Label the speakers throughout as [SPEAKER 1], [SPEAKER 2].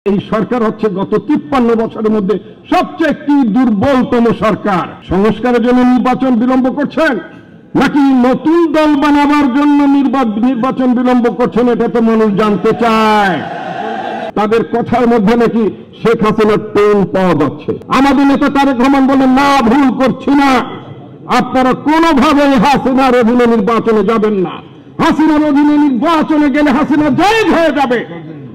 [SPEAKER 1] এই সরকার হচ্ছে গত 53 বছরের মধ্যে সবচেয়ে একটি দুর্বলতম সরকার। সংস্কারের জন্য নির্বাচন বিলম্ব করছেন নাকি নতুন দল বানাবার জন্য নির্বাচন বিলম্ব করছেন, এটা তো মানুষ জানতে চায়। তাদের কথার মধ্যে নাকি শেখ হাসিনার টোন পাওয়া যাচ্ছে। আমাদের নেতা তারেক রহমান বলেন, না, ভুল করছি না, আপনারা কোনোভাবেই হাসিনার অধীনে নির্বাচনে যাবেন না। হাসিনার অধীনে নির্বাচনে গেলে হাসিনা জয় হয়ে যাবে,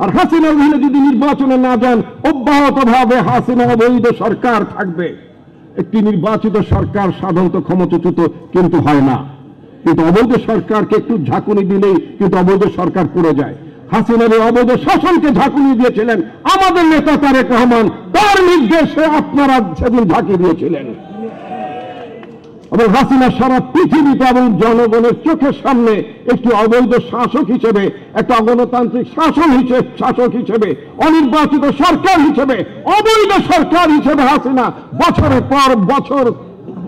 [SPEAKER 1] আর হাসিনার অধীনে যদি নির্বাচনে না যান অব্যাহতভাবে হাসিনা অবৈধ সরকার থাকবে। একটি নির্বাচিত সরকার সাধারণত ক্ষমতাচ্যুত কিন্তু হয় না, কিন্তু অবৈধ সরকারকে একটু ঝাঁকুনি দিলেই কিন্তু অবৈধ সরকার পড়ে যায়। হাসিনার অবৈধ শাসনকে ঝাঁকুনি দিয়েছিলেন আমাদের নেতা তারেক রহমান, তার নির্দেশে আপনারা সেদিন ঝাঁকি দিয়েছিলেন। এবং হাসিনা সারা পৃথিবীতে এবং জনগণের চোখের সামনে একটি অবৈধ শাসক হিসেবে, একটা অগণতান্ত্রিক শাসক হিসেবে, অনির্বাচিত সরকার হিসেবে, অবৈধ সরকার হিসেবে হাসিনা বছরের পর বছর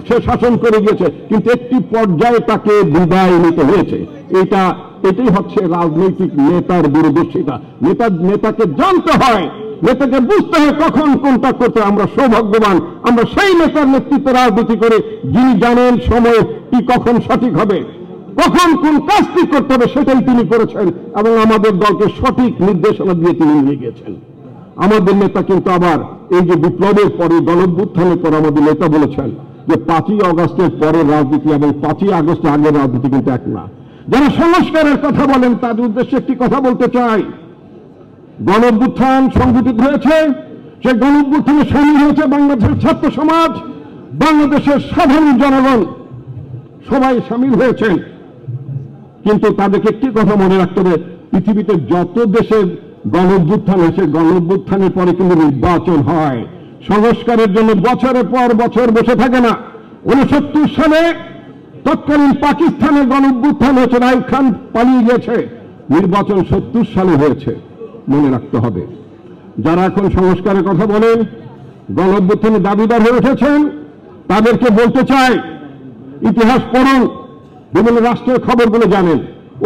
[SPEAKER 1] সে শাসন করে গিয়েছে, কিন্তু একটি পর্যায়ে তাকে বিদায় নিতে হয়েছে। এটাই হচ্ছে রাজনৈতিক নেতার দূরদর্শিতা। নেতাকে জানতে হয়, নেতাকে বুঝতে হয় কখন কোনটা করতে। আমরা সৌভাগ্যবান, আমরা সেই নেতার নেতৃত্বে রাজনীতি করে যিনি জানেন সময় কি কখন সঠিক হবে, কখন কোন কাজটি করতে হবে, সেটাই তিনি করেছেন এবং আমাদের দলকে সঠিক নির্দেশনা দিয়ে তিনি নিয়ে গেছেন। আমাদের নেতা কিন্তু আবার এই যে বিপ্লবের পরে, গণঅভ্যুত্থানের পর আমাদের নেতা বলেছেন যে 5ই আগস্টের পরের রাজনীতি এবং 5ই আগস্টের আগের রাজনীতি কিন্তু এক না। যারা সংস্কারের কথা বলেন তাদের উদ্দেশ্যে একটি কথা বলতে চাই। গণঅভ্যুত্থান সংগঠিত হয়েছে, সেই গণঅভ্যুত্থানে সামিল হয়েছে বাংলাদেশের ছাত্র সমাজ, বাংলাদেশের সাধারণ জনগণ, সবাই সামিল হয়েছেন। কিন্তু তাদেরকে একটি কথা মনে রাখতে হবে, পৃথিবীতে যত দেশে গণঅভ্যুত্থান হয়েছে, গণঅভ্যুত্থানের পরে কিন্তু নির্বাচন হয়। সংস্কারের জন্য বছরের পর বছর বসে থাকে না। 69 সালে তৎকালীন পাকিস্তানে গণঅভ্যুত্থান হয়েছে, রাইফ খান পালিয়ে গেছে, নির্বাচন 70 সালে হয়েছে। মনে রাখতে হবে, যারা এখন সংস্কারের কথা বলেন, গণঅভ্যুত্থানের দাবিদার হয়ে উঠেছেন, তাদেরকে বলতে চাই, ইতিহাস পড়ুন, বিভিন্ন রাষ্ট্রের খবরগুলো জানেন।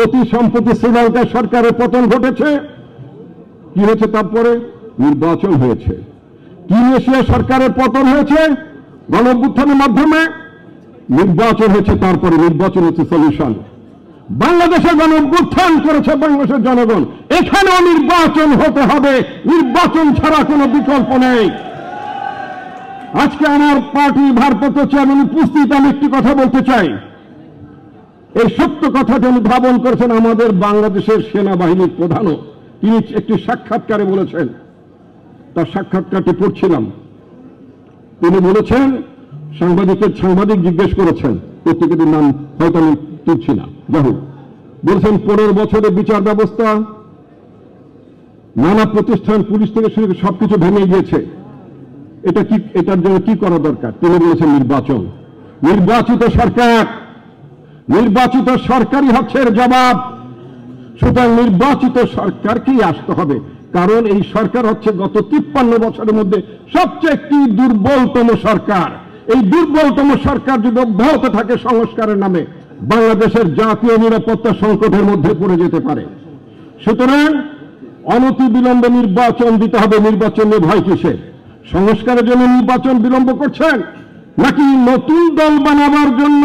[SPEAKER 1] অতি সম্প্রতি শ্রীলঙ্কায় সরকারের পতন ঘটেছে, কি হয়েছে? তারপরে নির্বাচন হয়েছে। টিউনিশিয়া সরকারের পতন হয়েছে গণঅভ্যুত্থানের মাধ্যমে, নির্বাচন হয়েছে, তারপরে নির্বাচন হচ্ছে সলিউশন। বাংলাদেশে গণঅভ্যুত্থান করেছে বাংলাদেশের জনগণ, এখানেও নির্বাচন হতে হবে, নির্বাচন ছাড়া কোনো বিকল্প নেই। আজকে আমার পার্টি ভারপ্রাপ্ত চেয়ারম্যান উপস্থিত, আমি একটি কথা বলতে চাই। এই সত্য কথাটি অনুধাবন করেছেন আমাদের বাংলাদেশের সেনাবাহিনীর প্রধানও। তিনি একটি সাক্ষাৎকারে বলেছেন, তার সাক্ষাৎকারটি পড়ছিলাম। তিনি বলেছেন, সাংবাদিক জিজ্ঞেস করেছেন, প্রত্যেকের নাম হয়তো আমি তুলছি না, যাই হোক, বলছেন 15 বছরে বিচার ব্যবস্থা, নানা প্রতিষ্ঠান, পুলিশ থেকে শুরু করে সবকিছু ভেঙে গিয়েছে, এটার জন্য কি করা দরকার? তিনি বলেছেন নির্বাচন। নির্বাচিত সরকারই হচ্ছে এর জবাব। সুতরাং নির্বাচিত সরকারকেই আসতে হবে, কারণ এই সরকার হচ্ছে গত 53 বছরের মধ্যে সবচেয়ে একটি দুর্বলতম সরকার। এই দুর্বলতম সরকার যদি অব্যাহত থাকে সংস্কারের নামে, বাংলাদেশের জাতীয় নিরাপত্তা সংকটের মধ্যে পড়ে যেতে পারে। সুতরাং অনতিবিলম্বে নির্বাচন দিতে হবে। নির্বাচন নিয়ে ভয় কিসের? সংস্কারের জন্য নির্বাচন বিলম্ব করছেন নাকি নতুন দল বানাবার জন্য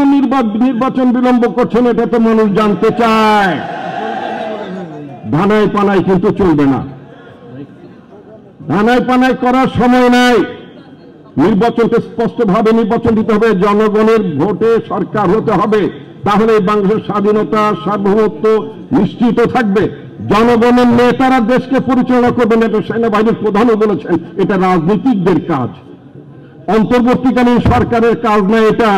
[SPEAKER 1] নির্বাচন বিলম্ব করছেন, এটা তো মানুষ জানতে চায়। ধানাই পানাই কিন্তু চলবে না, ধানাই পানাই করার সময় নাই। নির্বাচনকে স্পষ্টভাবে নির্বাচন দিতে হবে, জনগণের ভোটে সরকার হতে হবে, তাহলে বাংলাদেশের স্বাধীনতা, সার্বভৌমত্ব নিশ্চিত থাকবে। জনগণের নেতারা দেশকে পরিচালনা করবেন, এটা সেনাবাহিনীর প্রধানও বলেছেন, এটা রাজনীতিকদের কাজ, অন্তর্বর্তীকালীন সরকারের কাজ না এটা।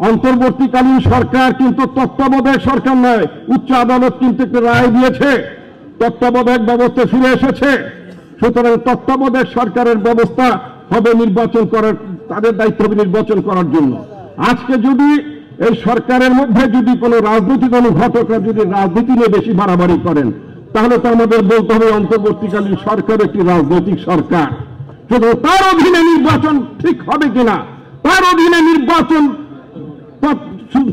[SPEAKER 1] অন্তর্বর্তীকালীন সরকার কিন্তু তত্ত্বাবধায়ক সরকার নয়। উচ্চ আদালত কিন্তু একটা রায় দিয়েছে, তত্ত্বাবধায়ক ব্যবস্থা ফিরে এসেছে। সুতরাং তত্ত্বাবধায়ক সরকারের ব্যবস্থা হবে নির্বাচন করার, তাদের দায়িত্ব হবে নির্বাচন করার জন্য। আজকে যদি এই সরকারের মধ্যে যদি কোনো রাজনৈতিক ঘটকরা যদি রাজনীতি নিয়ে বেশি বাড়াবাড়ি করেন, তাহলে তো আমাদের বলতে হবে অন্তর্বর্তীকালীন সরকার একটি রাজনৈতিক সরকার। শুধু তার অধীনে নির্বাচন ঠিক হবে কিনা, তার অধীনে নির্বাচন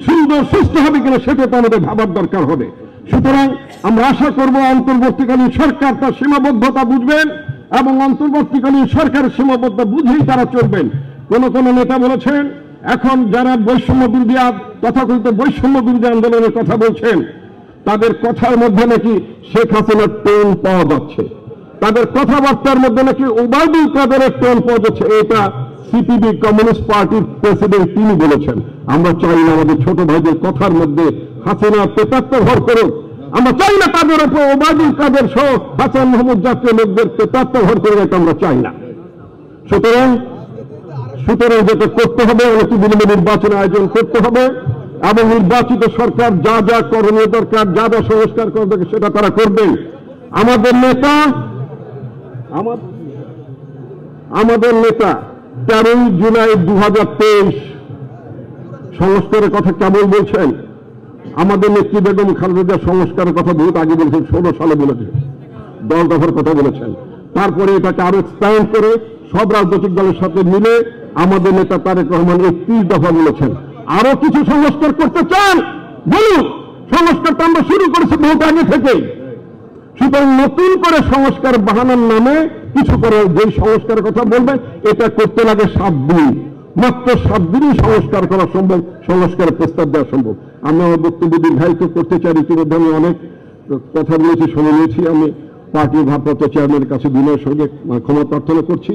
[SPEAKER 1] সুন্দর সুস্থ হবে কিনা, সেটা তো আমাদের ভাবার দরকার হবে। সুতরাং আমরা আশা করব অন্তর্বর্তীকালীন সরকার তার সীমাবদ্ধতা বুঝবেন এবং অন্তর্বর্তীকালীন সরকারের সীমাবদ্ধতা বুঝেই তারা চলবেন। কোন কোন নেতা বলেছেন এখন যারা বৈষম্য বিরোধী তথাকথিত বৈষম্য বিরোধী আন্দোলনের কথা বলছেন তাদের কথার মধ্যে নাকি শেখ হাসিনার টোন পাওয়া যাচ্ছে, তাদের কথাবার্তার মধ্যে নাকি ওবায়দুল কাদেরের টোন পাওয়া যাচ্ছে। এটা সিপিবি কমিউনিস্ট পার্টির প্রেসিডেন্ট তিনি বলেছেন। আমরা চাই না আমাদের ছোট ভাইদের কথার মধ্যে হাসিনা প্রেতাত্ম ভর করুক, আমরা চাই না তাদের উপর ওবায়দুল কাদের সহ হাসান মাহমুদ জাতীয় লোকদের প্রেতাত্ম ভর করুক, এটা আমরা চাই না। সুতরাং যেটা করতে হবে অনেক বিলম্বে নির্বাচন আয়োজন করতে হবে এবং নির্বাচিত সরকার যা যা করণীয় দরকার, যা যা সংস্কার করা দরকার সেটা তারা করবেন। আমাদের নেতা 13 জুলাই 2023 সংস্কারের কথা কেমন বলছেন? আমাদের নেত্রী বেগম খালেদা জিয়া সংস্কারের কথা বহুত আগে বলেছেন, 16 সালে বলেছেন, 10 দফার কথা বলেছেন। তারপরে এটাকে আরো এক্সপ্যান্ড করে সব রাজনৈতিক দলের সাথে মিলে আমাদের নেতা তারেক রহমান 31 দফা বলেছেন। আরো কিছু সংস্কার করতে চান বলুন, সংস্কার তো আমরা শুরু করেছি বহুত আগে থেকে। সুতরাং নতুন করে সংস্কার বাহানার নামে কিছু করে যে সংস্কারের কথা বলবে এটা করতে লাগে 7 দিন, মাত্র 7 দিনই সংস্কার করা সম্ভব, সংস্কারের প্রস্তাব দেওয়া সম্ভব। আমি আমার বক্তব্য দীর্ঘায়িত করতে চাই, ইতিমধ্যে আমি অনেক কথা বলেছি, শুনে নিয়েছি। আমি পার্টির ভারপ্রাপ্ত চেয়ারম্যানের কাছে বিনয়ের সঙ্গে ক্ষমা প্রার্থনা করছি।